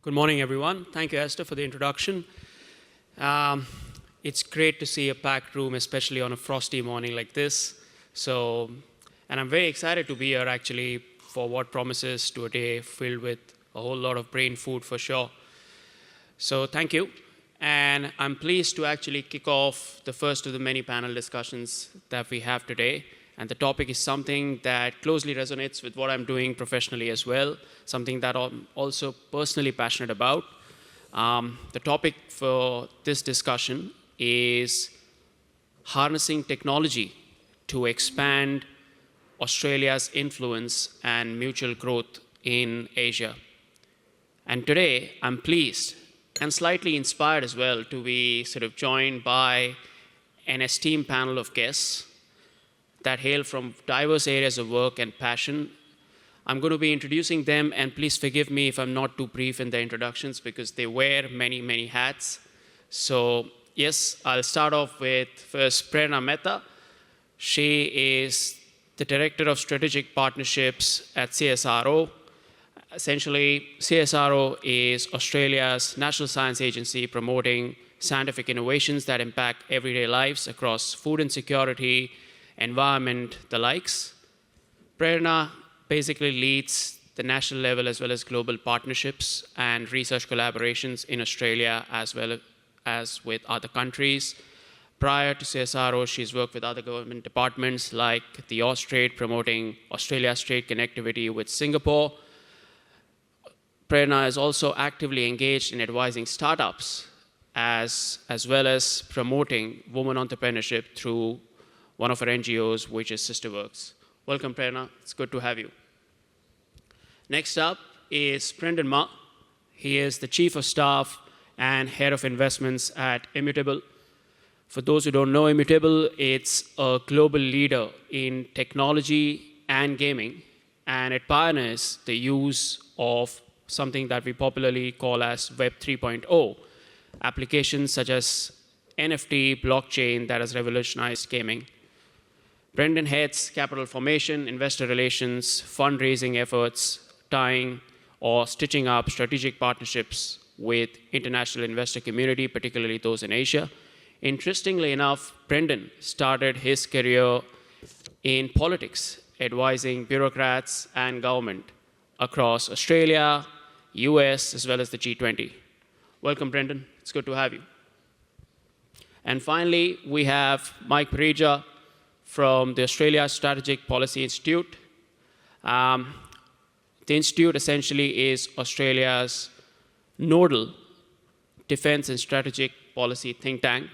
Good morning, everyone. Thank you, Esther, for the introduction. It's great to see a packed room, especially on a frosty morning like this. And I'm very excited to be here, actually, for what promises to a day filled with a whole lot of brain food, for sure. So thank you. And I'm pleased to actually kick off the first of the many panel discussions that we have today. And the topic is something that closely resonates with what I'm doing professionally as well, something that I'm also personally passionate about. The topic for this discussion is harnessing technology to expand Australia's influence and mutual growth in Asia. And today, I'm pleased and slightly inspired as well to be sort of joined by an esteemed panel of guests that hail from diverse areas of work and passion. I'm going to be introducing them, and please forgive me if I'm not too brief in their introductions because they wear many, many hats. So yes, I'll start off with first Prerana Mehta. She is the Director of Strategic Partnerships at CSRO. Essentially, CSRO is Australia's national science agency promoting scientific innovations that impact everyday lives across food insecurity, environment, the likes. Prerana basically leads the national level as well as global partnerships and research collaborations in Australia as well as with other countries. Prior to CSRO, she's worked with other government departments like the Austrade, promoting Australia's trade connectivity with Singapore. Prerana is also actively engaged in advising startups as well as promoting women entrepreneurship through one of our NGOs, which is SisterWorks. Welcome, Prerana. It's good to have you. Next up is Brendan Ma. He is the Chief of Staff and Head of Investments at Immutable. For those who don't know Immutable, it's a global leader in technology and gaming, and it pioneers the use of something that we popularly call as Web 3.0, applications such as NFT, blockchain that has revolutionized gaming. Brendan heads capital formation, investor relations, fundraising efforts, tying or stitching up strategic partnerships with international investor community, particularly those in Asia. Interestingly enough, Brendan started his career in politics, advising bureaucrats and government across Australia, US, as well as the G20. Welcome, Brendan. It's good to have you. And finally, we have Mike Bareja from the Australia Strategic Policy Institute. The Institute essentially is Australia's nodal defense and strategic policy think tank.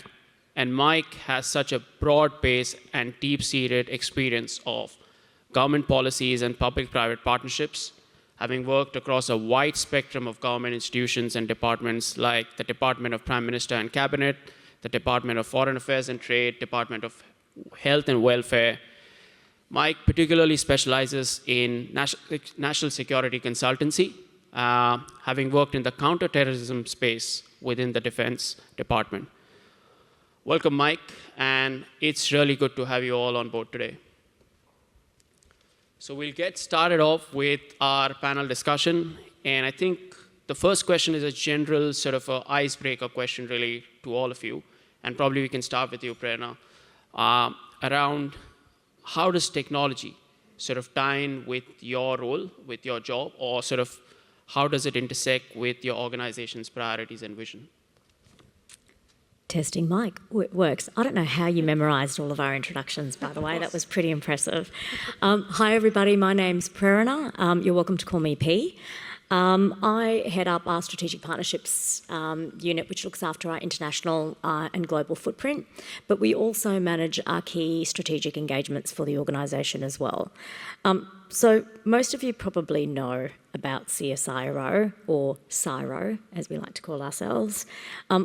And Mike has such a broad base and deep-seated experience of government policies and public-private partnerships, having worked across a wide spectrum of government institutions and departments like the Department of Prime Minister and Cabinet, the Department of Foreign Affairs and Trade, Department of Health and Welfare. Mike particularly specializes in national security consultancy, having worked in the counterterrorism space within the Defense Department. Welcome, Mike, and it's really good to have you all on board today. So we'll get started off with our panel discussion, and I think the first question is a general sort of a icebreaker question really to all of you, and probably we can start with you, Prerana. Around how does technology sort of tie in with your role, with your job, or sort of how does it intersect with your organization's priorities and vision? Testing mic. It works. I don't know how you memorised all of our introductions, by the way. That was pretty impressive. Hi, everybody. My name's Prerana. You're welcome to call me P. I head up our strategic partnerships unit, which looks after our international and global footprint, but we also manage our key strategic engagements for the organisation as well. So most of you probably know about CSIRO, or CSIRO, as we like to call ourselves.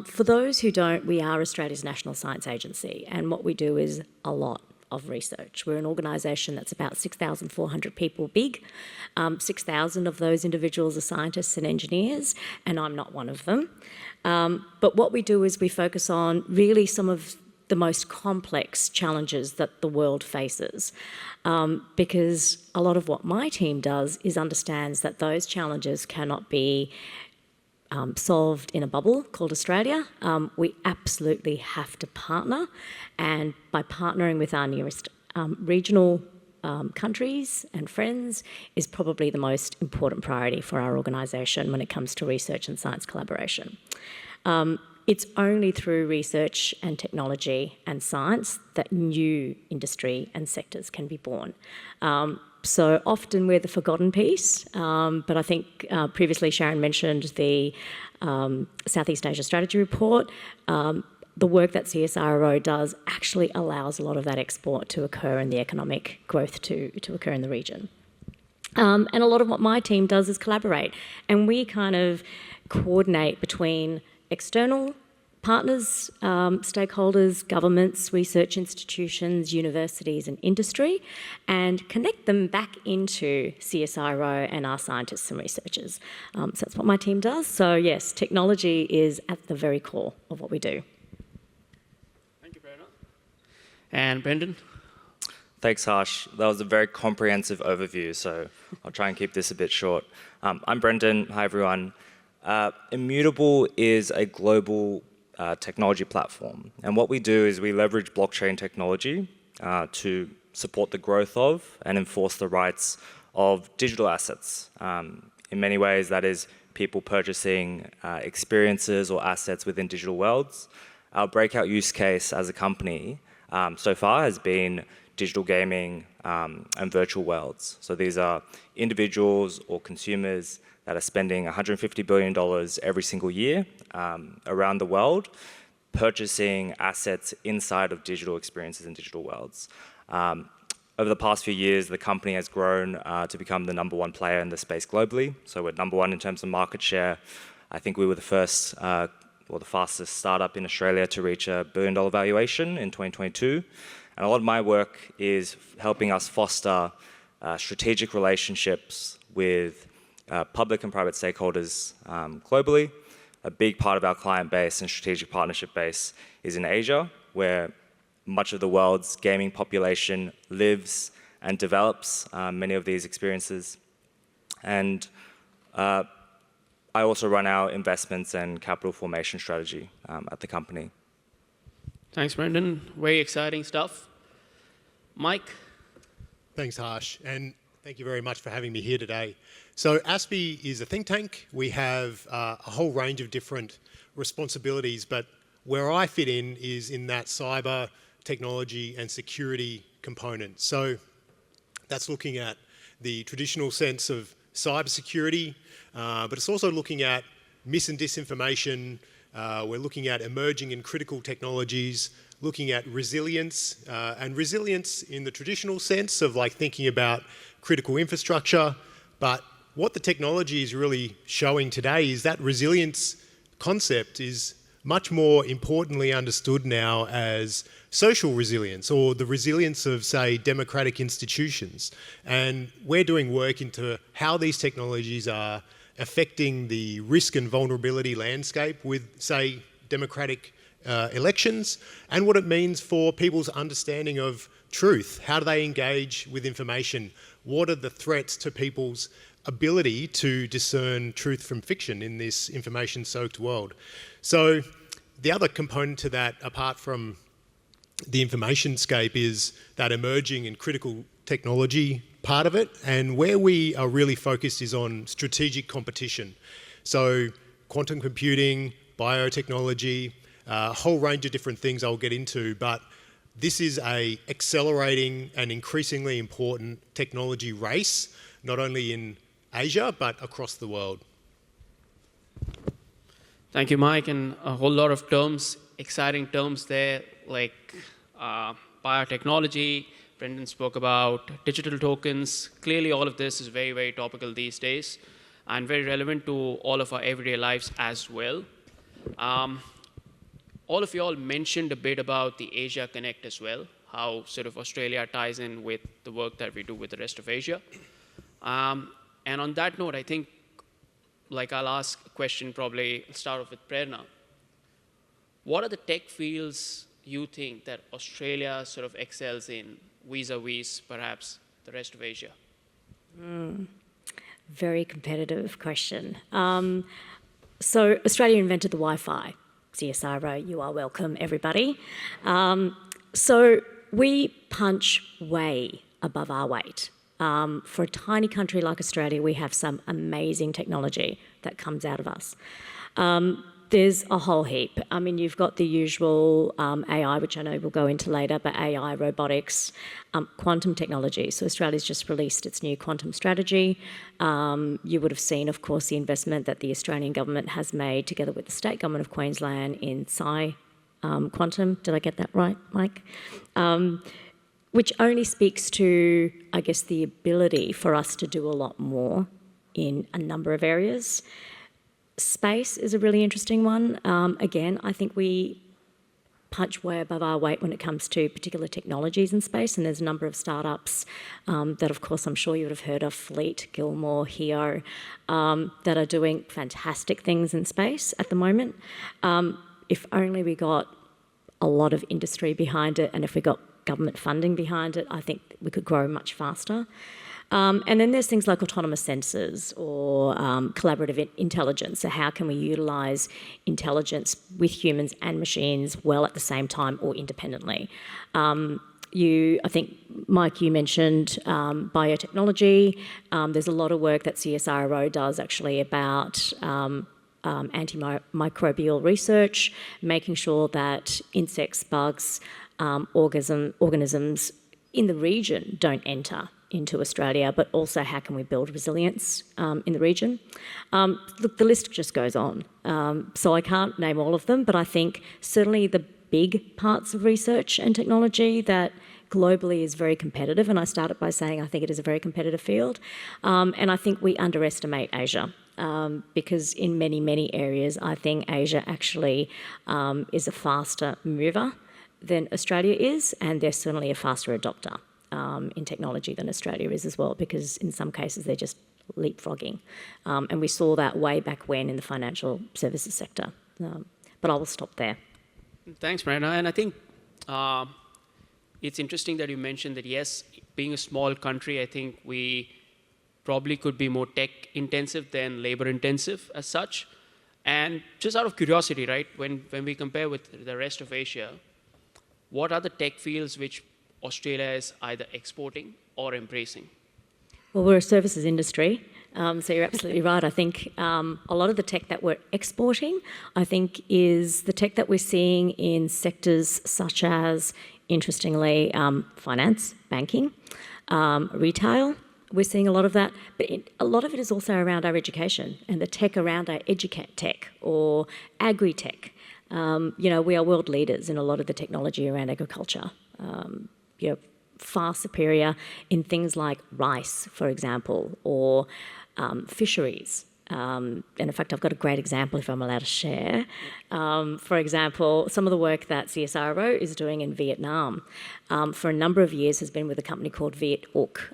For those who don't, we are Australia's national science agency, and what we do is a lot of research. We're an organisation that's about 6,400 people big. 6,000 of those individuals are scientists and engineers, and I'm not one of them. But what we do is we focus on really some of the most complex challenges that the world faces. Because a lot of what my team does is understands that those challenges cannot be solved in a bubble called Australia. We absolutely have to partner, and by partnering with our nearest regional countries and friends is probably the most important priority for our organisation when it comes to research and science collaboration. It's only through research and technology and science that new industry and sectors can be born. So often we're the forgotten piece, but I think previously Sharon mentioned the Southeast Asia Strategy Report. The work that CSIRO does actually allows a lot of that export to occur and the economic growth to occur in the region. And a lot of what my team does is collaborate, and we kind of coordinate between external partners, stakeholders, governments, research institutions, universities and industry, and connect them back into CSIRO and our scientists and researchers. So that's what my team does. So yes, technology is at the very core of what we do. Thank you, Prerana. And Brendan? Thanks, Harsh. That was a very comprehensive overview, so I'll try and keep this a bit short. I'm Brendan. Hi, everyone. Immutable is a global technology platform, and what we do is we leverage blockchain technology to support the growth of and enforce the rights of digital assets. In many ways, that is people purchasing experiences or assets within digital worlds. Our breakout use case as a company so far has been digital gaming and virtual worlds. So these are individuals or consumers that are spending $150 billion every single year around the world, purchasing assets inside of digital experiences and digital worlds. Over the past few years, the company has grown to become the #1 player in the space globally. So we're #1 in terms of market share. I think we were the first, or the fastest startup in Australia to reach a $1 billion valuation in 2022. And a lot of my work is helping us foster strategic relationships with public and private stakeholders globally. A big part of our client base and strategic partnership base is in Asia, where much of the world's gaming population lives and develops many of these experiences. And I also run our investments and capital formation strategy at the company. Thanks, Brendan. Very exciting stuff. Mike? Thanks, Harsh, and thank you very much for having me here today. So ASPI is a think tank. We have a whole range of different responsibilities, but where I fit in is in that cyber technology and security component. So that's looking at the traditional sense of cybersecurity, but it's also looking at mis and disinformation. We're looking at emerging and critical technologies, looking at resilience, and resilience in the traditional sense of like thinking about critical infrastructure. But what the technology is really showing today is that resilience concept is much more importantly understood now as social resilience, or the resilience of, say, democratic institutions. And we're doing work into how these technologies are affecting the risk and vulnerability landscape with, say, democratic elections, and what it means for people's understanding of truth. How do they engage with information? What are the threats to people's ability to discern truth from fiction in this information-soaked world? So the other component to that, apart from the information scape, is that emerging and critical technology part of it. And where we are really focused is on strategic competition. So quantum computing, biotechnology, a whole range of different things I'll get into, but this is a accelerating and increasingly important technology race, not only in Asia, but across the world. Thank you, Mike, and a whole lot of terms, exciting terms there, like biotechnology. Brendan spoke about digital tokens. Clearly, all of this is very, very topical these days and very relevant to all of our everyday lives as well. All of you all mentioned a bit about the Asia Connect as well, how sort of Australia ties in with the work that we do with the rest of Asia. And on that note, I think, like I'll ask a question, probably I'll start off with Prerana. What are the tech fields you think that Australia sort of excels in vis-a-vis perhaps the rest of Asia? Very competitive question. So Australia invented the Wi-Fi. CSIRO, you are welcome, everybody. So we punch way above our weight. For a tiny country like Australia, we have some amazing technology that comes out of us. There's a whole heap. I mean, you've got the usual AI, which I know we'll go into later, but AI, robotics, quantum technology. So Australia's just released its new quantum strategy. You would have seen, of course, the investment that the Australian government has made together with the state government of Queensland in quantum. Did I get that right, Mike? Which only speaks to, I guess, the ability for us to do a lot more in a number of areas. Space is a really interesting one. Again, I think we punch way above our weight when it comes to particular technologies in space, and there's a number of startups that, of course, I'm sure you would have heard of, Fleet, Gilmore, Heo, that are doing fantastic things in space at the moment. If only we got a lot of industry behind it, and if we got government funding behind it, I think we could grow much faster. And then there's things like autonomous sensors or collaborative intelligence. So how can we utilise intelligence with humans and machines well at the same time or independently? I think, Mike, you mentioned biotechnology. There's a lot of work that CSIRO does actually about antimicrobial research, making sure that insects, bugs, organisms in the region don't enter into Australia, but also how can we build resilience in the region. Look, the list just goes on. So I can't name all of them, but I think certainly the big parts of research and technology that globally is very competitive, and I started by saying I think it is a very competitive field, and I think we underestimate Asia. Because in many, many areas, I think Asia actually is a faster mover than Australia is, and they're certainly a faster adopter in technology than Australia is as well, because in some cases they're just leapfrogging. And we saw that way back when in the financial services sector. But I will stop there. Thanks, Prerana. And I think it's interesting that you mentioned that, yes, being a small country, I think we probably could be more tech intensive than labor intensive as such. And just out of curiosity, right, when we compare with the rest of Asia, what are the tech fields which Australia is either exporting or embracing? Well, we're a services industry, so you're absolutely right. I think a lot of the tech that we're exporting, I think, is the tech that we're seeing in sectors such as, interestingly, finance, banking, retail. We're seeing a lot of that, but a lot of it is also around our education and the tech around our educate tech or agri-tech. We are world leaders in a lot of the technology around agriculture. Far superior in things like rice, for example, or fisheries. And in fact, I've got a great example if I'm allowed to share. For example, some of the work that CSRO is doing in Vietnam for a number of years has been with a company called Viet Ook.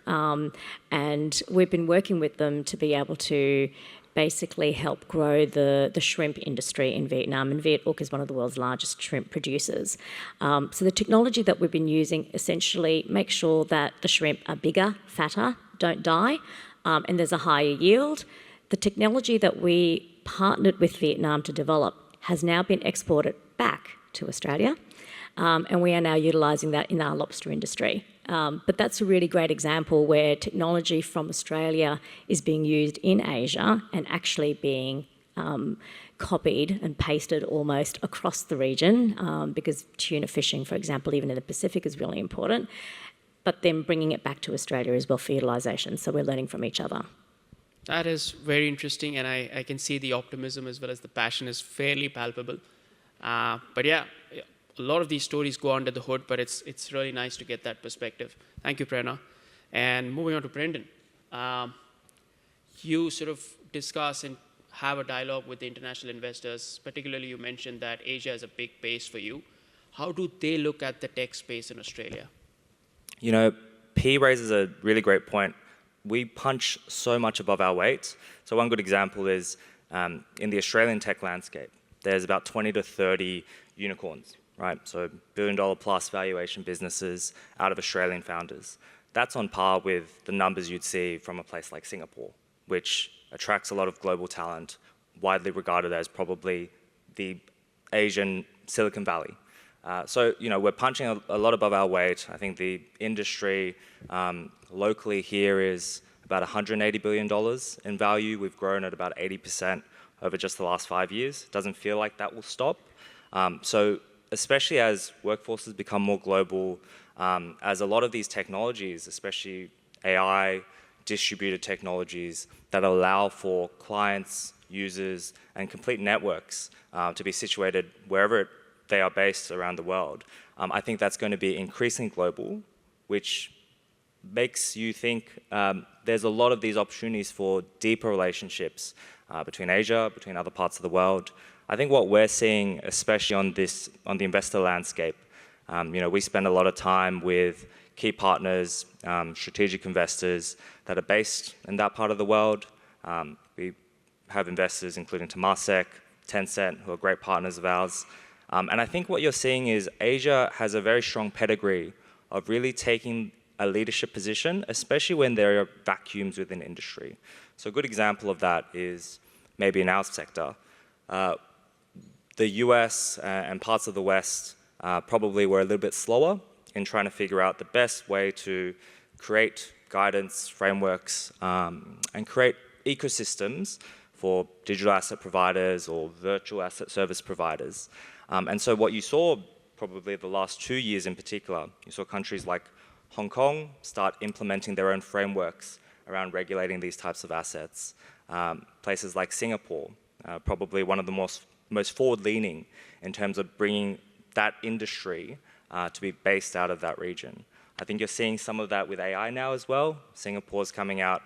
And we've been working with them to be able to basically help grow the shrimp industry in Vietnam. And Viet Ook is one of the world's largest shrimp producers. So the technology that we've been using essentially makes sure that the shrimp are bigger, fatter, don't die, and there's a higher yield. The technology that we partnered with Vietnam to develop has now been exported back to Australia, and we are now utilising that in our lobster industry. But that's a really great example where technology from Australia is being used in Asia and actually being copied and pasted almost across the region, because tuna fishing, for example, even in the Pacific is really important, but then bringing it back to Australia as well for utilisation. So we're learning from each other. That is very interesting, and I can see the optimism as well as the passion is fairly palpable. But yeah, a lot of these stories go under the hood, but it's really nice to get that perspective. Thank you, Prerana. And moving on to Brendan. You sort of discuss and have a dialogue with the international investors. Particularly, you mentioned that Asia is a big base for you. How do they look at the tech space in Australia? P raises a really great point. We punch so much above our weight. So one good example is in the Australian tech landscape, there's about 20 to 30 unicorns, right? So billion-dollar plus valuation businesses out of Australian founders. That's on par with the numbers you'd see from a place like Singapore, which attracts a lot of global talent, widely regarded as probably the Asian Silicon Valley. So, we're punching a lot above our weight. I think the industry locally here is about $180 billion in value. We've grown at about 80% over just the last 5 years. It doesn't feel like that will stop. So especially as workforces become more global, as a lot of these technologies, especially AI, distributed technologies that allow for clients, users, and complete networks to be situated wherever they are based around the world. I think that's going to be increasingly global, which makes you think there's a lot of these opportunities for deeper relationships between Asia, between other parts of the world. I think what we're seeing, especially on the investor landscape, we spend a lot of time with key partners, strategic investors that are based in that part of the world. We have investors including Temasek, Tencent, who are great partners of ours. And I think what you're seeing is Asia has a very strong pedigree of really taking a leadership position, especially when there are vacuums within industry. So a good example of that is maybe in our sector. The US and parts of the West probably were a little bit slower in trying to figure out the best way to create guidance, frameworks, and create ecosystems for digital asset providers or virtual asset service providers. And so what you saw probably the last 2 years in particular, you saw countries like Hong Kong start implementing their own frameworks around regulating these types of assets. Places like Singapore, probably one of the most forward-leaning in terms of bringing that industry to be based out of that region. I think you're seeing some of that with AI now as well. Singapore's coming out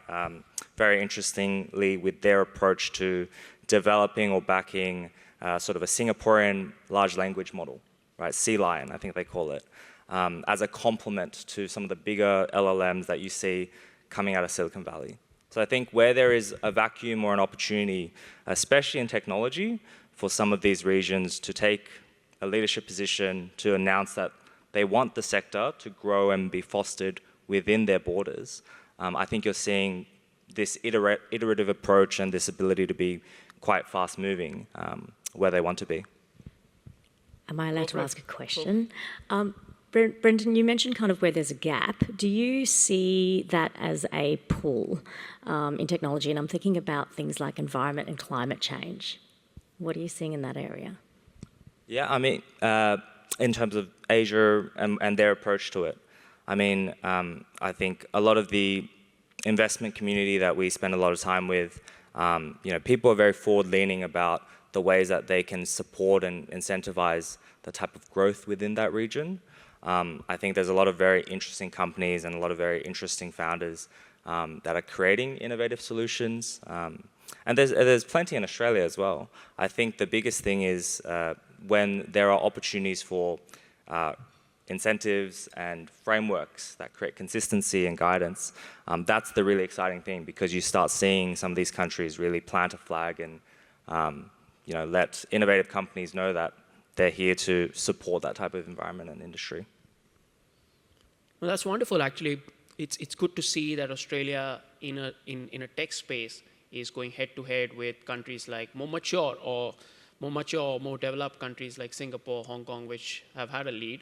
very interestingly with their approach to developing or backing sort of a Singaporean large language model, right? Sea Lion, I think they call it, as a complement to some of the bigger LLMs that you see coming out of Silicon Valley. So I think where there is a vacuum or an opportunity, especially in technology, for some of these regions to take a leadership position, to announce that they want the sector to grow and be fostered within their borders, I think you're seeing this iterative approach and this ability to be quite fast-moving where they want to be. Am I allowed to ask a question? Brendan, you mentioned kind of where there's a gap. Do you see that as a pull in technology? And I'm thinking about things like environment and climate change. What are you seeing in that area? Yeah, I mean, in terms of Asia and their approach to it, I mean, I think a lot of the investment community that we spend a lot of time with, people are very forward-leaning about the ways that they can support and incentivize the type of growth within that region. I think there's a lot of very interesting companies and a lot of very interesting founders that are creating innovative solutions. And there's plenty in Australia as well. I think the biggest thing is when there are opportunities for incentives and frameworks that create consistency and guidance, that's the really exciting thing, because you start seeing some of these countries really plant a flag and let innovative companies know that they're here to support that type of environment and industry. Well, that's wonderful. Actually, it's good to see that Australia in a tech space is going head-to-head with countries like more mature or more developed countries like Singapore, Hong Kong, which have had a lead.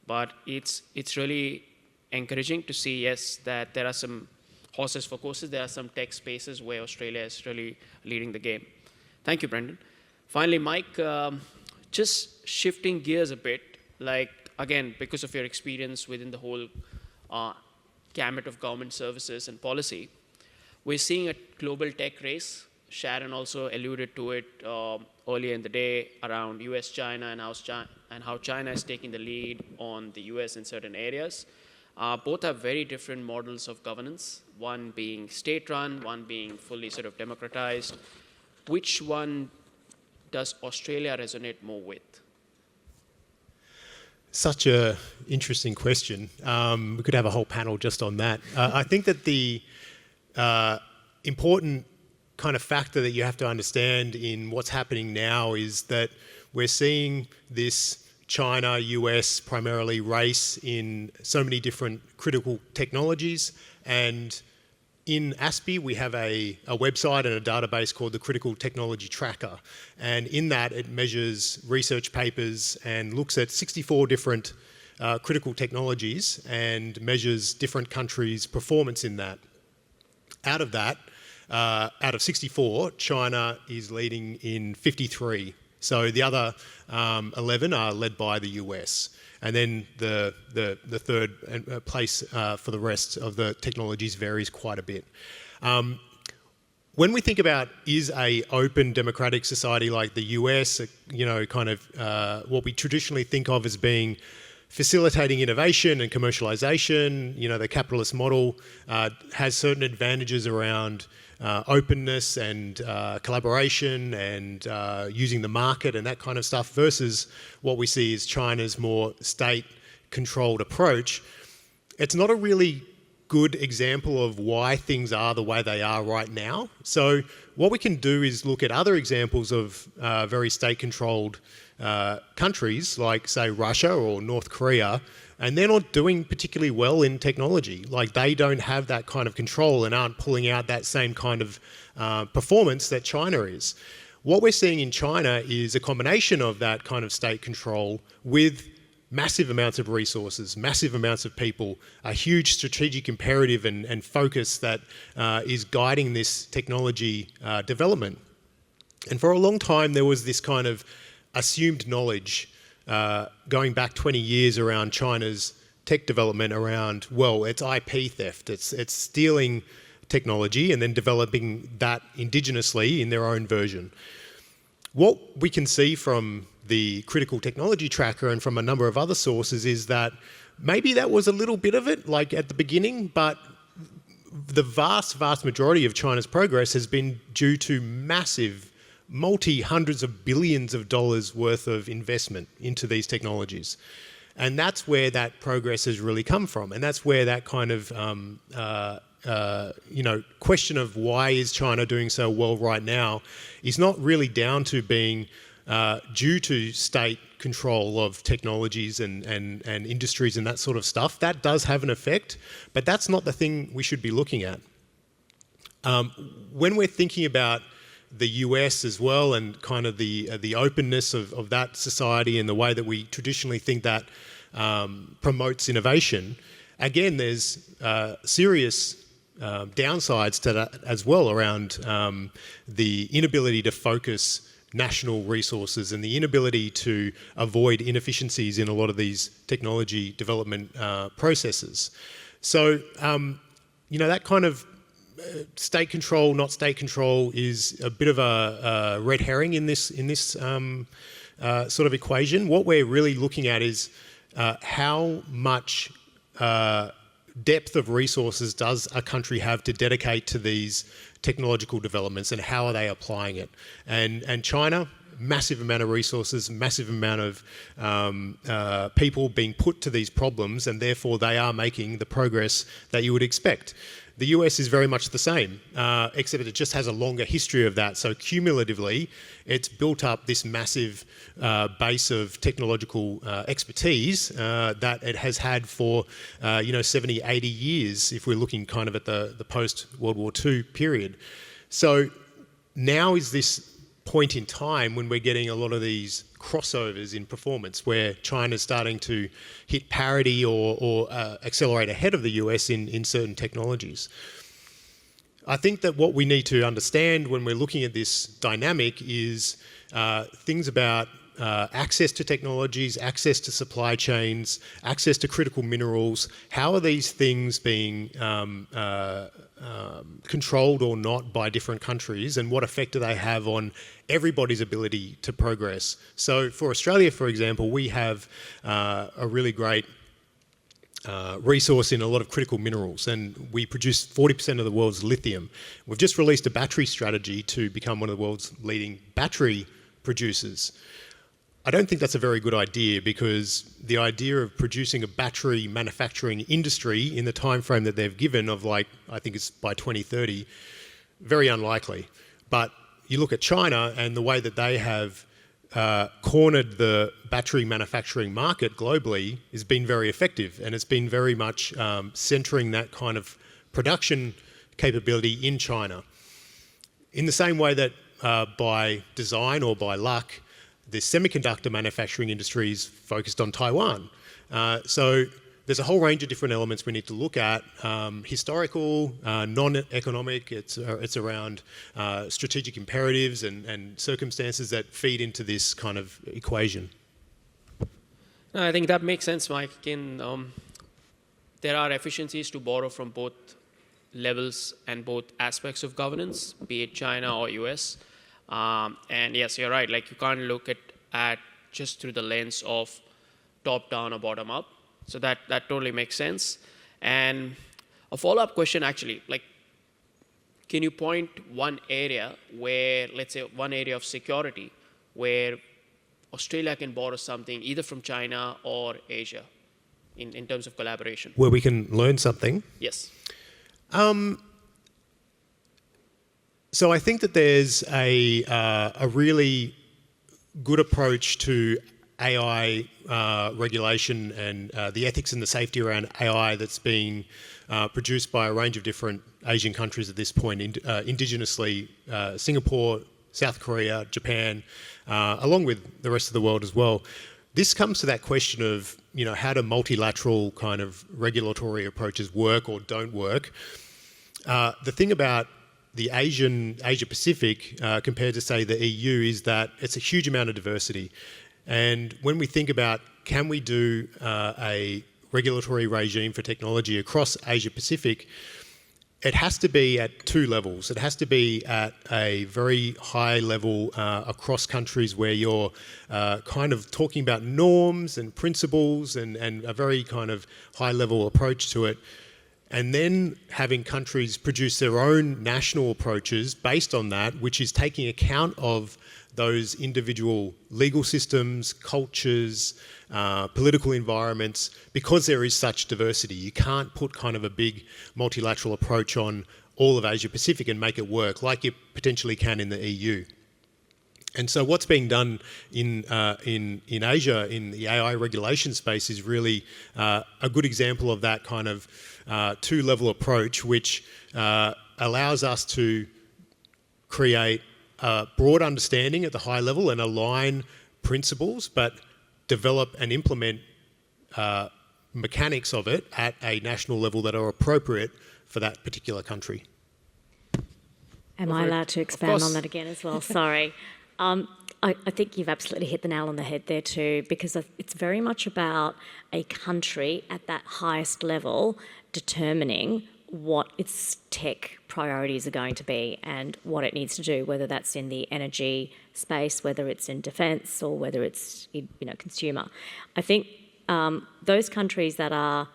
But it's really encouraging to see, yes, that there are some horses for courses. There are some tech spaces where Australia is really leading the game. Thank you, Brendan. Finally, Mike, just shifting gears a bit, like, again, because of your experience within the whole gamut of government services and policy, we're seeing a global tech race. Sharon also alluded to it earlier in the day around US-China and how China is taking the lead on the US in certain areas. Both have very different models of governance, one being state-run, one being fully sort of democratized. Which one does Australia resonate more with? Such an interesting question. We could have a whole panel just on that. I think that the important kind of factor that you have to understand in what's happening now is that we're seeing this China-US primarily race in so many different critical technologies, and in ASPI, we have a website and a database called the Critical Technology Tracker. And in that, it measures research papers and looks at 64 different critical technologies and measures different countries' performance in that. Out of that, out of 64, China is leading in 53. So the other 11 are led by the US. And then the third place for the rest of the technologies varies quite a bit. When we think about is a open democratic society like the US, kind of what we traditionally think of as being facilitating innovation and commercialization, the capitalist model has certain advantages around openness and collaboration and using the market and that kind of stuff versus what we see as China's more state-controlled approach. It's not a really good example of why things are the way they are right now. So what we can do is look at other examples of very state-controlled countries like, say, Russia or North Korea, and they're not doing particularly well in technology. Like, they don't have that kind of control and aren't pulling out that same kind of performance that China is. What we're seeing in China is a combination of that kind of state control with massive amounts of resources, massive amounts of people, a huge strategic imperative and focus that is guiding this technology development. And for a long time, there was this kind of assumed knowledge going back 20 years around China's tech development around, well, it's IP theft, it's stealing technology and then developing that indigenously in their own version. What we can see from the Critical Technology Tracker and from a number of other sources is that maybe that was a little bit of it, like at the beginning, but the vast majority of China's progress has been due to massive, multi-hundreds of billions of dollars worth of investment into these technologies. And that's where that progress has really come from. And that's where that kind of question of why is China doing so well right now is not really down to being due to state control of technologies and industries and that sort of stuff. That does have an effect, but that's not the thing we should be looking at. When we're thinking about the US as well and kind of the openness of that society and the way that we traditionally think that promotes innovation, again, there's serious downsides to that as well around the inability to focus national resources and the inability to avoid inefficiencies in a lot of these technology development processes. So, that kind of state control, not state control, is a bit of a red herring in this sort of equation. What we're really looking at is how much depth of resources does a country have to dedicate to these technological developments and how are they applying it? And China, massive amount of resources, massive amount of people being put to these problems, and therefore they are making the progress that you would expect. The US is very much the same, except it just has a longer history of that. So cumulatively, it's built up this massive base of technological expertise that it has had for 70, 80 years, if we're looking kind of at the post-World War II period. So now is this point in time when we're getting a lot of these crossovers in performance where China's starting to hit parity or accelerate ahead of the US in certain technologies. I think that what we need to understand when we're looking at this dynamic is things about access to technologies, access to supply chains, access to critical minerals. How are these things being controlled or not by different countries, and what effect do they have on everybody's ability to progress? So for Australia, for example, we have a really great resource in a lot of critical minerals, and we produce 40% of the world's lithium. We've just released a battery strategy to become one of the world's leading battery producers. I don't think that's a very good idea, because the idea of producing a battery manufacturing industry in the time frame that they've given of, I think it's by 2030, very unlikely. But you look at China and the way that they have cornered the battery manufacturing market globally has been very effective, and it's been very much centering that kind of production capability in China. In the same way that by design or by luck, the semiconductor manufacturing industry is focused on Taiwan. So there's a whole range of different elements we need to look at. Historical, non-economic, it's around strategic imperatives and circumstances that feed into this kind of equation. No, I think that makes sense, Mike. Again, there are efficiencies to borrow from both levels and both aspects of governance, be it China or US. And yes, you're right. Like, you can't look at just through the lens of top-down or bottom-up. So that totally makes sense. And a follow-up question, actually, like, can you point one area where, let's say, one area of security where Australia can borrow something either from China or Asia in terms of collaboration? Where we can learn something? Yes. So I think that there's a really good approach to AI regulation and the ethics and the safety around AI that's being produced by a range of different Asian countries at this point, indigenously, Singapore, South Korea, Japan, along with the rest of the world as well. This comes to that question of, how do multilateral kind of regulatory approaches work or don't work. The thing about the Asia Pacific compared to, say, the EU is that it's a huge amount of diversity. And when we think about, can we do a regulatory regime for technology across Asia Pacific, it has to be at two levels. It has to be at a very high level across countries where you're kind of talking about norms and principles and a very kind of high level approach to it. And then having countries produce their own national approaches based on that, which is taking account of those individual legal systems, cultures, political environments, because there is such diversity. You can't put kind of a big multilateral approach on all of Asia Pacific and make it work like you potentially can in the EU. And so what's being done in Asia in the AI regulation space is really a good example of that kind of two-level approach, which allows us to create a broad understanding at the high level and align principles, but develop and implement mechanics of it at a national level that are appropriate for that particular country. Am I allowed to expand on that again as well? Sorry. I think you've absolutely hit the nail on the head there too, because it's very much about a country at that highest level determining what its tech priorities are going to be and what it needs to do, whether that's in the energy space, whether it's in defence, or whether it's consumer. I think those countries that are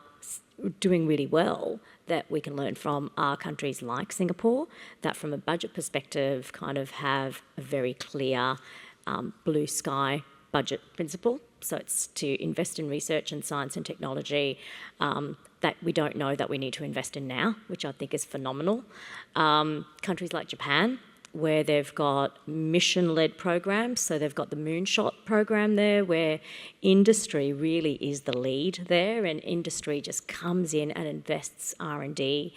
doing really well that we can learn from are countries like Singapore, that from a budget perspective kind of have a very clear blue sky budget principle. So it's to invest in research and science and technology that we don't know that we need to invest in now, which I think is phenomenal. Countries like Japan, where they've got mission-led programs, so they've got the Moonshot program there, where industry really is the lead there, and industry just comes in and invests R&D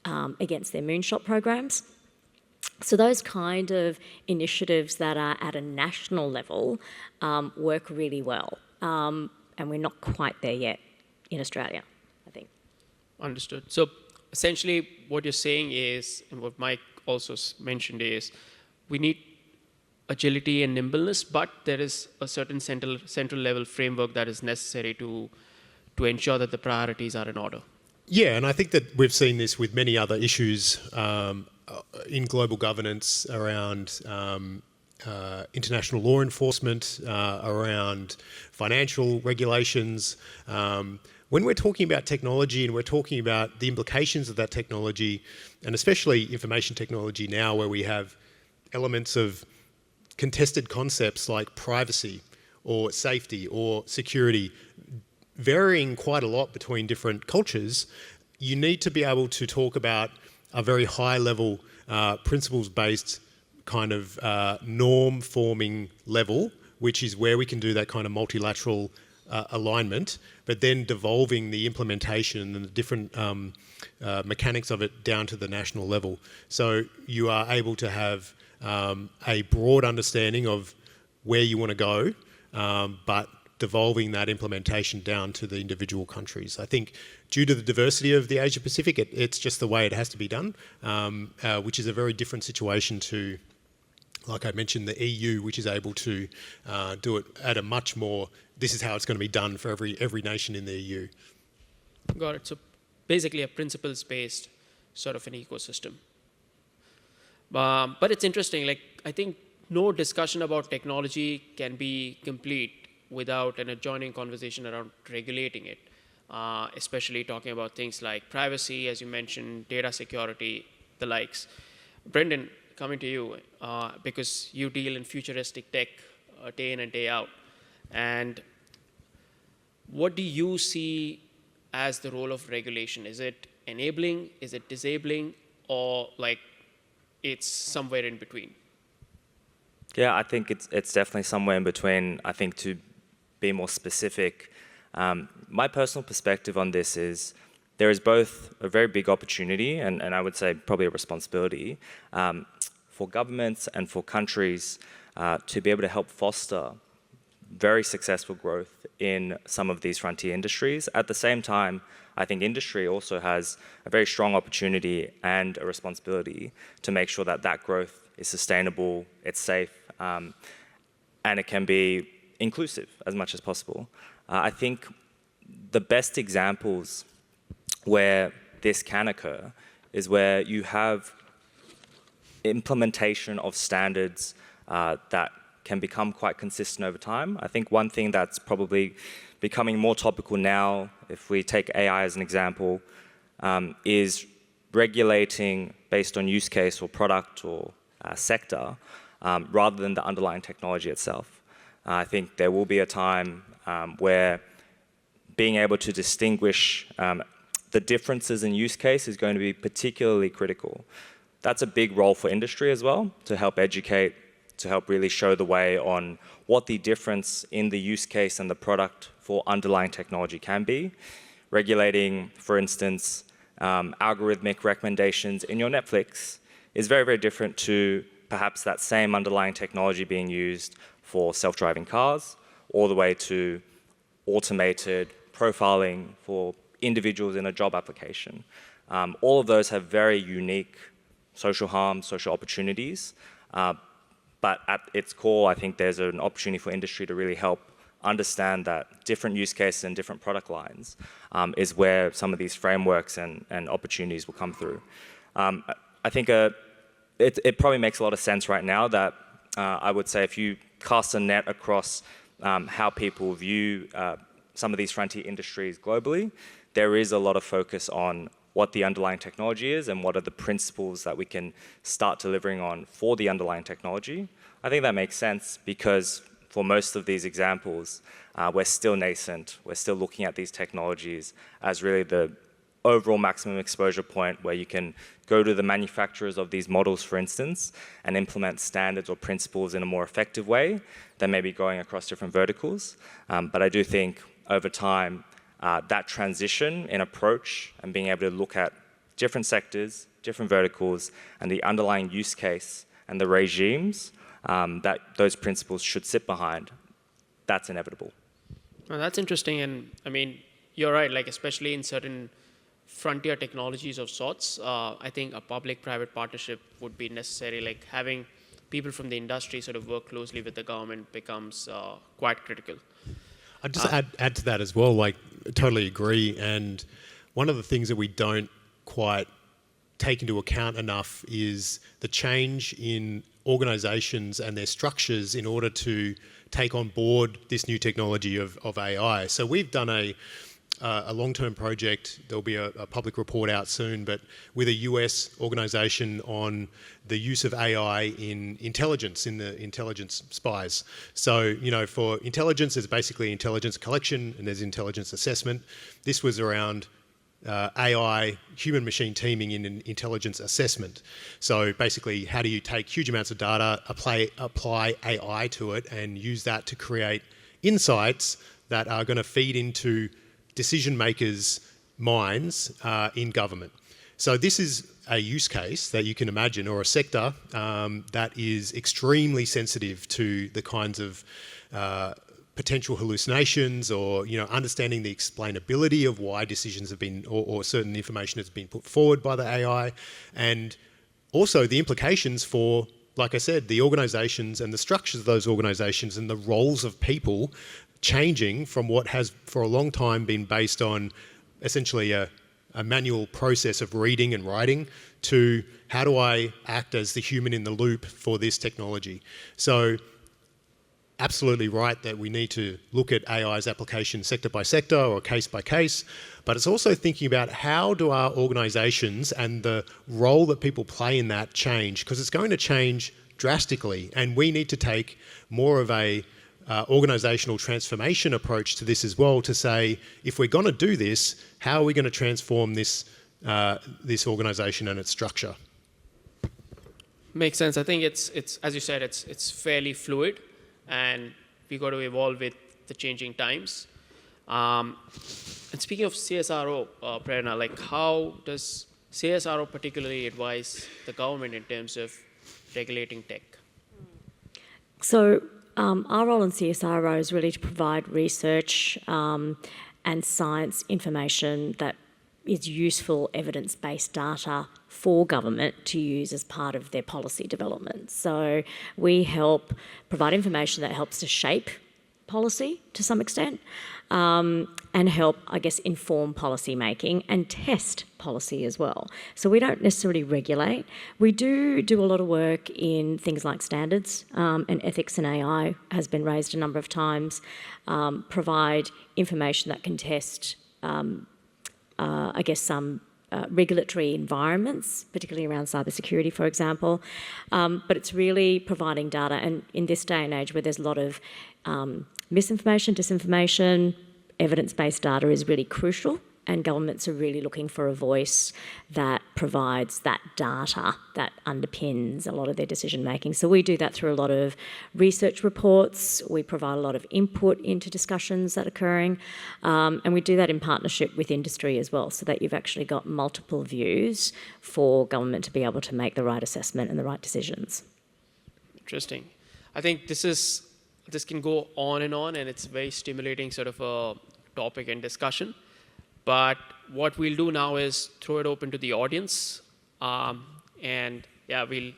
against their Moonshot programs. So those kind of initiatives that are at a national level work really well, and we're not quite there yet in Australia, I think. Understood. So essentially what you're saying is, and what Mike also mentioned is, we need agility and nimbleness, but there is a certain central level framework that is necessary to ensure that the priorities are in order. Yeah, and I think that we've seen this with many other issues in global governance around international law enforcement, around financial regulations. When we're talking about technology and we're talking about the implications of that technology, and especially information technology now, where we have elements of contested concepts like privacy or safety or security varying quite a lot between different cultures, you need to be able to talk about a very high level, principles-based kind of norm-forming level, which is where we can do that kind of multilateral alignment, but then devolving the implementation and the different mechanics of it down to the national level. So you are able to have a broad understanding of where you want to go, but devolving that implementation down to the individual countries. I think due to the diversity of the Asia Pacific, it's just the way it has to be done, which is a very different situation to, like I mentioned, the EU, which is able to do it at a much more, this is how it's going to be done for every nation in the EU. Got it. So basically a principles-based sort of an ecosystem. But it's interesting, like I think no discussion about technology can be complete without an adjoining conversation around regulating it, especially talking about things like privacy, as you mentioned, data security, the likes. Brendan, coming to you, because you deal in futuristic tech day in and day out. And what do you see as the role of regulation? Is it enabling, is it disabling, or like it's somewhere in between? Yeah, I think it's definitely somewhere in between. I think to be more specific, my personal perspective on this is there is both a very big opportunity and I would say probably a responsibility for governments and for countries to be able to help foster very successful growth in some of these frontier industries. At the same time, I think industry also has a very strong opportunity and a responsibility to make sure that that growth is sustainable, it's safe, and it can be inclusive as much as possible. I think the best examples where this can occur is where you have implementation of standards that can become quite consistent over time. I think one thing that's probably becoming more topical now, if we take AI as an example, is regulating based on use case or product or sector rather than the underlying technology itself. I think there will be a time where being able to distinguish the differences in use case is going to be particularly critical. That's a big role for industry as well, to help educate, to help really show the way on what the difference in the use case and the product for underlying technology can be. Regulating, for instance, algorithmic recommendations in your Netflix is very, very different to perhaps that same underlying technology being used for self-driving cars, all the way to automated profiling for individuals in a job application. All of those have very unique social harm, social opportunities, but at its core, I think there's an opportunity for industry to really help understand that different use cases and different product lines is where some of these frameworks and opportunities will come through. I think it probably makes a lot of sense right now that I would say if you cast a net across how people view some of these frontier industries globally, there is a lot of focus on what the underlying technology is and what are the principles that we can start delivering on for the underlying technology. I think that makes sense because for most of these examples, we're still nascent. We're still looking at these technologies as really the overall maximum exposure point where you can go to the manufacturers of these models, for instance, and implement standards or principles in a more effective way than maybe going across different verticals. But I do think over time, that transition in approach and being able to look at different sectors, different verticals, and the underlying use case and the regimes that those principles should sit behind, that's inevitable. Well, that's interesting. And I mean, you're right, like especially in certain frontier technologies of sorts, I think a public-private partnership would be necessary, like having people from the industry sort of work closely with the government becomes quite critical. I'd just add to that as well, like totally agree. And one of the things that we don't quite take into account enough is the change in organisations and their structures in order to take on board this new technology of AI. So we've done a long-term project. There'll be a public report out soon, but with a US organisation on the use of AI in intelligence, in the intelligence spies. So, you know, for intelligence, there's basically intelligence collection and there's intelligence assessment. This was around AI, human-machine teaming in an intelligence assessment. So basically, how do you take huge amounts of data, apply AI to it, and use that to create insights that are going to feed into decision makers' minds in government. So this is a use case that you can imagine, or a sector that is extremely sensitive to the kinds of potential hallucinations, or understanding the explainability of why decisions have been, or certain information has been put forward by the AI, and also the implications for, like I said, the organisations and the structures of those organisations and the roles of people changing from what has for a long time been based on essentially a manual process of reading and writing, to how do I act as the human in the loop for this technology. So absolutely right that we need to look at AI's application sector by sector or case by case, but it's also thinking about how do our organisations and the role that people play in that change, because it's going to change drastically, and we need to take more of a organisational transformation approach to this as well, to say, if we're going to do this, how are we going to transform this organisation and its structure? Makes sense. I think it's as you said, it's fairly fluid, and we got to evolve with the changing times. And speaking of CSRO, Prerana, like how does CSRO particularly advise the government in terms of regulating tech? So our role in CSIRO is really to provide research and science information that is useful evidence-based data for government to use as part of their policy development. So we help provide information that helps to shape policy to some extent, and help, I guess, inform policy making and test policy as well. So we don't necessarily regulate. We do a lot of work in things like standards, and ethics in AI has been raised a number of times, provide information that can test, I guess, some regulatory environments, particularly around cybersecurity, for example. But it's really providing data, and in this day and age where there's a lot of misinformation, disinformation, evidence-based data is really crucial, and governments are really looking for a voice that provides that data that underpins a lot of their decision making. So we do that through a lot of research reports. We provide a lot of input into discussions that are occurring, and we do that in partnership with industry as well, so that you've actually got multiple views for government to be able to make the right assessment and the right decisions. Interesting. I think this can go on, and it's a very stimulating sort of a topic and discussion. But what we'll do now is throw it open to the audience, and yeah, we'll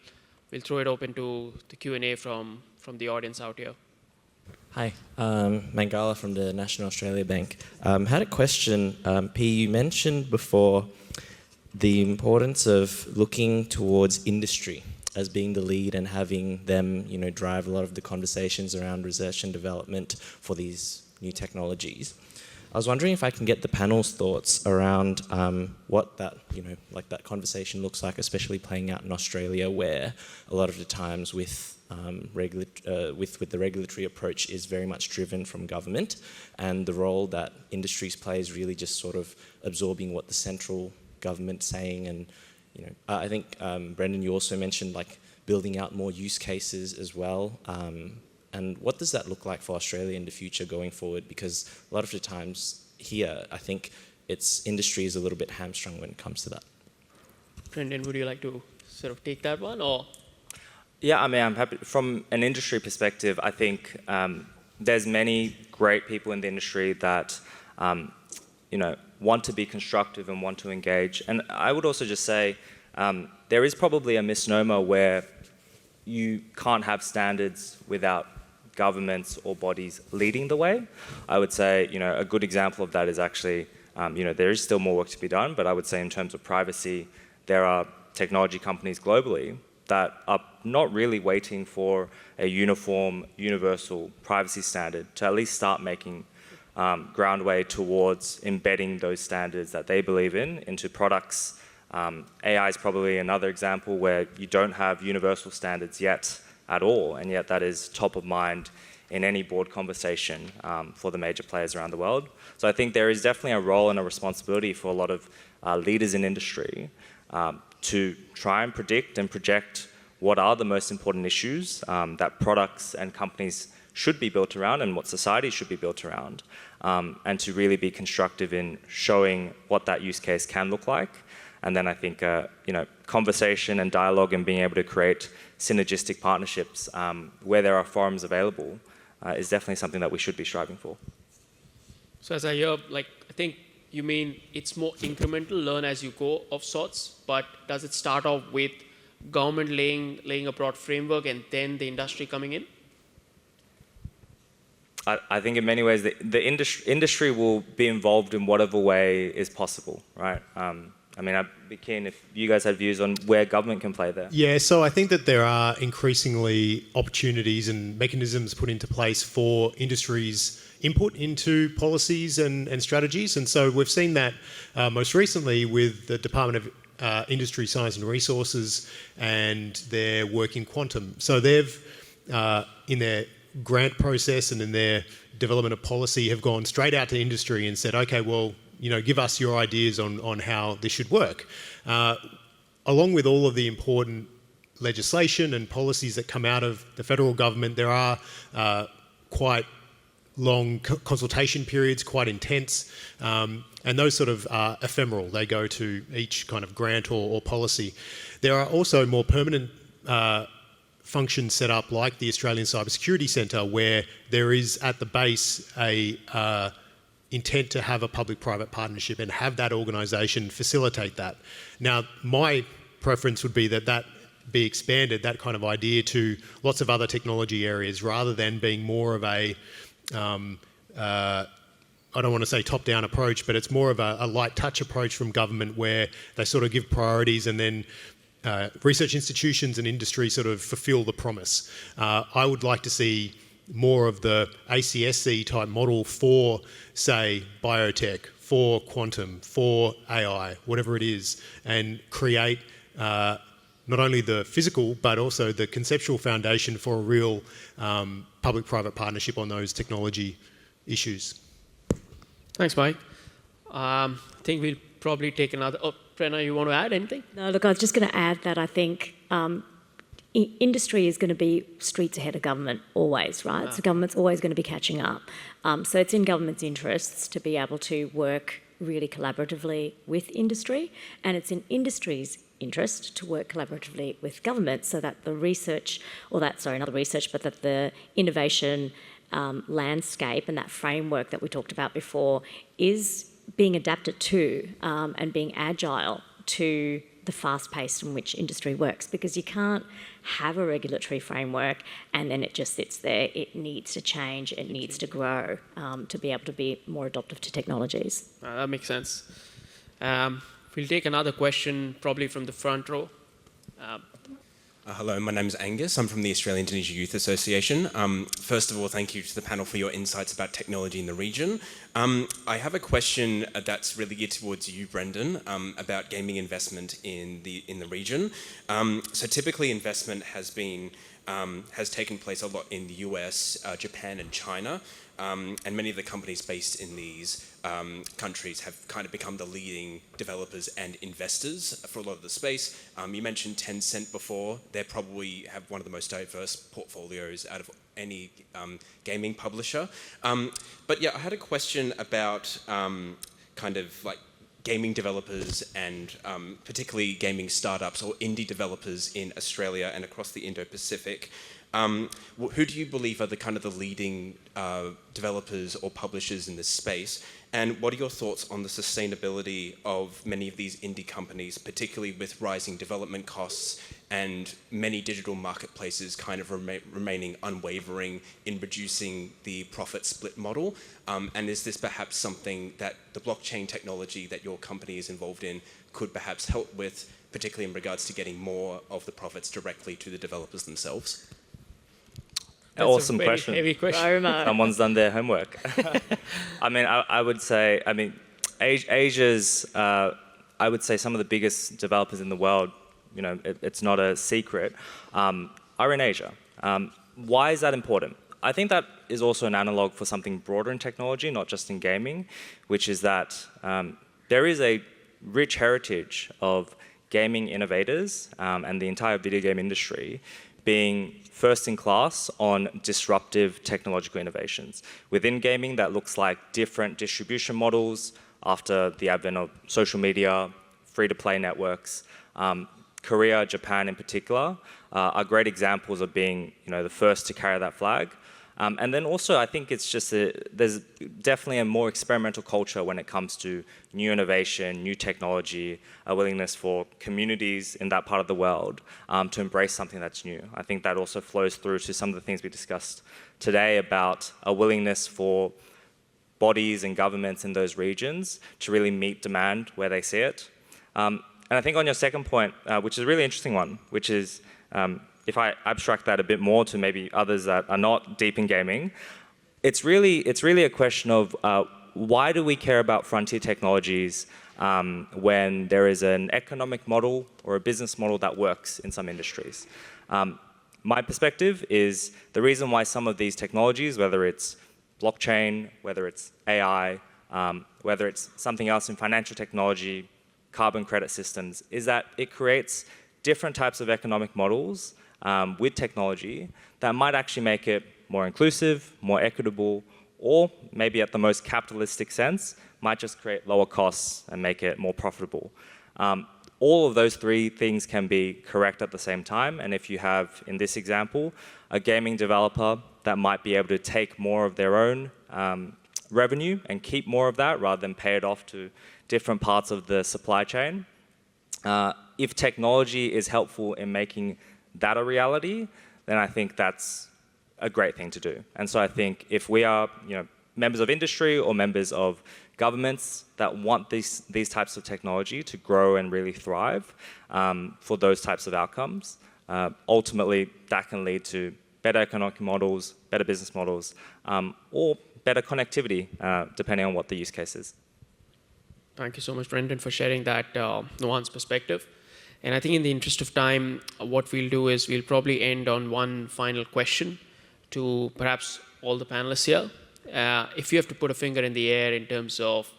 throw it open to the Q&A from the audience out here. Hi, Mangala from the National Australia Bank. Had a question. P, you mentioned before the importance of looking towards industry as being the lead and having them, drive a lot of the conversations around research and development for these new technologies. I was wondering if I can get the panel's thoughts around what that, that conversation looks like, especially playing out in Australia, where a lot of the times with the regulatory approach is very much driven from government, and the role that industries play is really just sort of absorbing what the central government's saying. And I think Brendan, you also mentioned building out more use cases as well. And what does that look like for Australia in the future going forward? Because a lot of the times here, I think industry is a little bit hamstrung when it comes to that. Brendan, would you like to sort of take that one, or? Yeah, I mean, I'm happy. From an industry perspective, I think there's many great people in the industry that, want to be constructive and want to engage. And I would also just say there is probably a misnomer where you can't have standards without governments or bodies leading the way. I would say, a good example of that is actually, there is still more work to be done, but I would say in terms of privacy, there are technology companies globally that are not really waiting for a uniform, universal privacy standard to at least start making groundway towards embedding those standards that they believe in into products. AI is probably another example where you don't have universal standards yet at all, and yet that is top of mind in any board conversation for the major players around the world. So I think there is definitely a role and a responsibility for a lot of leaders in industry to try and predict and project what are the most important issues that products and companies should be built around and what society should be built around, and to really be constructive in showing what that use case can look like. And then I think conversation and dialogue and being able to create synergistic partnerships where there are forums available is definitely something that we should be striving for. So as I hear, I think you mean it's more incremental, learn as you go of sorts, but does it start off with government laying a broad framework and then the industry coming in? I think in many ways the industry will be involved in whatever way is possible, right? I'd be keen if you guys had views on where government can play there. Yeah, so I think that there are increasingly opportunities and mechanisms put into place for industry's input into policies and strategies. And so we've seen that most recently with the Department of Industry, Science and Resources and their work in quantum. So they've, in their grant process and in their development of policy, have gone straight out to industry and said, okay, well, give us your ideas on how this should work. Along with all of the important legislation and policies that come out of the federal government, there are quite long consultation periods, quite intense, and those sort of are ephemeral. They go to each kind of grant or policy. There are also more permanent functions set up like the Australian Cybersecurity Centre, where there is at the base a intent to have a public-private partnership and have that organisation facilitate that. Now, my preference would be that be expanded, that kind of idea, to lots of other technology areas rather than being more of a, I don't want to say top-down approach, but it's more of a light touch approach from government where they sort of give priorities and then research institutions and industry sort of fulfil the promise. I would like to see more of the ACSC type model for, say, biotech, for quantum, for AI, whatever it is, and create not only the physical but also the conceptual foundation for a real public-private partnership on those technology issues. Thanks, Mike. I think we'll probably take another... Oh, Prerana, you want to add anything? No, look, I was just going to add that I think industry is going to be streets ahead of government always, right? So government's always going to be catching up. So it's in government's interests to be able to work really collaboratively with industry, and it's in industry's interest to work collaboratively with government so that the research, not the research, but that the innovation landscape and that framework that we talked about before is being adapted to and being agile to the fast pace in which industry works, because you can't have a regulatory framework and then it just sits there. It needs to change, it needs to grow to be able to be more adaptive to technologies. That makes sense. We'll take another question probably from the front row. Hello, my name is Angus. I'm from the Australian Indonesia Youth Association. First of all, thank you to the panel for your insights about technology in the region. I have a question that's really geared towards you, Brendan, about gaming investment in the region. So typically investment has taken place a lot in the US, Japan and China. And many of the companies based in these countries have kind of become the leading developers and investors for a lot of the space. You mentioned Tencent before. They probably have one of the most diverse portfolio's out of any gaming publisher. But yeah, I had a question about kind of like gaming developers and particularly gaming startups or indie developers in Australia and across the Indo-Pacific. Who do you believe are the leading developers or publishers in this space? And what are your thoughts on the sustainability of many of these indie companies, particularly with rising development costs and many digital marketplaces kind of remaining unwavering in reducing the profit split model? And is this perhaps something that the blockchain technology that your company is involved in could perhaps help with, particularly in regards to getting more of the profits directly to the developers themselves? That's awesome a very question. heavy question. Someone's done their homework. I would say, Asia's, I would say some of the biggest developers in the world, it's not a secret, are in Asia. Why is that important? I think that is also an analog for something broader in technology, not just in gaming, which is that there is a rich heritage of gaming innovators and the entire video game industry being first in class on disruptive technological innovations. Within gaming, that looks like different distribution models after the advent of social media, free-to-play networks. Korea, Japan in particular, are great examples of being the first to carry that flag. And then also, I think it's just there's definitely a more experimental culture when it comes to new innovation, new technology, a willingness for communities in that part of the world to embrace something that's new. I think that also flows through to some of the things we discussed today about a willingness for bodies and governments in those regions to really meet demand where they see it. And I think on your second point, which is a really interesting one, which is if I abstract that a bit more to maybe others that are not deep in gaming, it's really a question of why do we care about frontier technologies when there is an economic model or a business model that works in some industries? My perspective is the reason why some of these technologies, whether it's blockchain, whether it's AI, whether it's something else in financial technology, carbon credit systems, is that it creates different types of economic models with technology that might actually make it more inclusive, more equitable, or maybe at the most capitalistic sense, might just create lower costs and make it more profitable. All of those three things can be correct at the same time, and if you have, in this example, a gaming developer that might be able to take more of their own revenue and keep more of that rather than pay it off to different parts of the supply chain, if technology is helpful in making that a reality, then I think that's a great thing to do. And so I think if we are members of industry or members of governments that want these types of technology to grow and really thrive for those types of outcomes, ultimately that can lead to better economic models, better business models, or better connectivity, depending on what the use case is. Thank you so much, Brendan, for sharing that nuanced perspective. And I think in the interest of time, what we'll do is we'll probably end on one final question to perhaps all the panelists here. If you have to put a finger in the air in terms of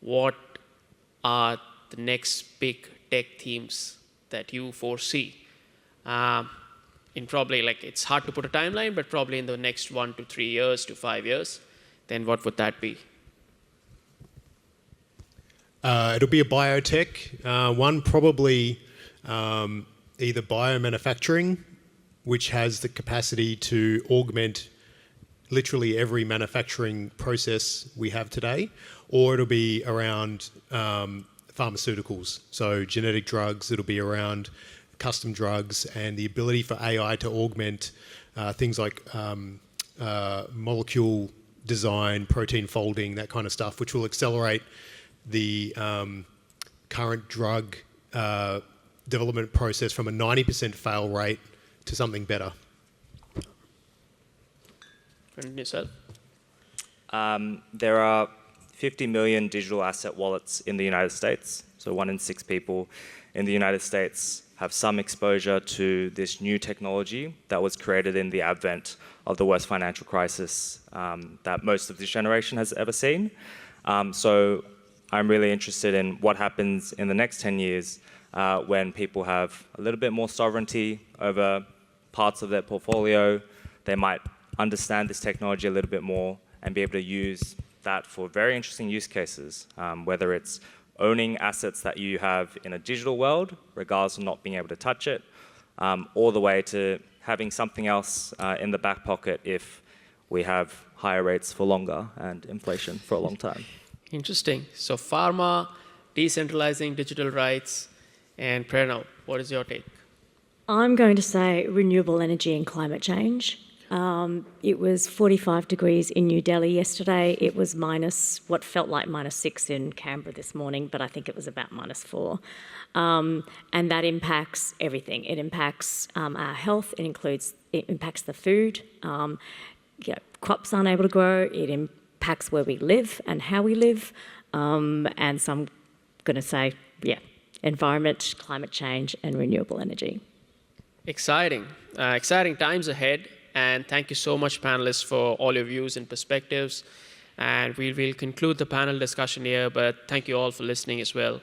what are the next big tech themes that you foresee, in probably, it's hard to put a timeline, but probably in the next 1 to 3 years to 5 years, then what would that be? It'll be a biotech. One probably either biomanufacturing, which has the capacity to augment literally every manufacturing process we have today, or it'll be around pharmaceuticals. So genetic drugs, it'll be around custom drugs and the ability for AI to augment things like molecule design, protein folding, that kind of stuff, which will accelerate the current drug development process from a 90% fail rate to something better. Brendan, yourself? There are 50 million digital asset wallets in the United States. So 1 in 6 people in the United States have some exposure to this new technology that was created in the advent of the worst financial crisis that most of this generation has ever seen. So I'm really interested in what happens in the next 10 years when people have a little bit more sovereignty over parts of their portfolio. They might understand this technology a little bit more and be able to use that for very interesting use cases, whether it's owning assets that you have in a digital world, regardless of not being able to touch it, all the way to having something else in the back pocket if we have higher rates for longer and inflation for a long time. Interesting. So pharma, decentralizing digital rights, and Prerana, what is your take? I'm going to say renewable energy and climate change. It was 45 degrees in New Delhi yesterday. It was what felt like -6 in Canberra this morning, but I think it was about -4. And that impacts everything. It impacts our health. It impacts the food. Crops aren't able to grow. It impacts where we live and how we live. And so I'm going to say, environment, climate change, and renewable energy. Exciting. Exciting times ahead. And thank you so much, panelists, for all your views and perspectives. And we will conclude the panel discussion here, but thank you all for listening as well.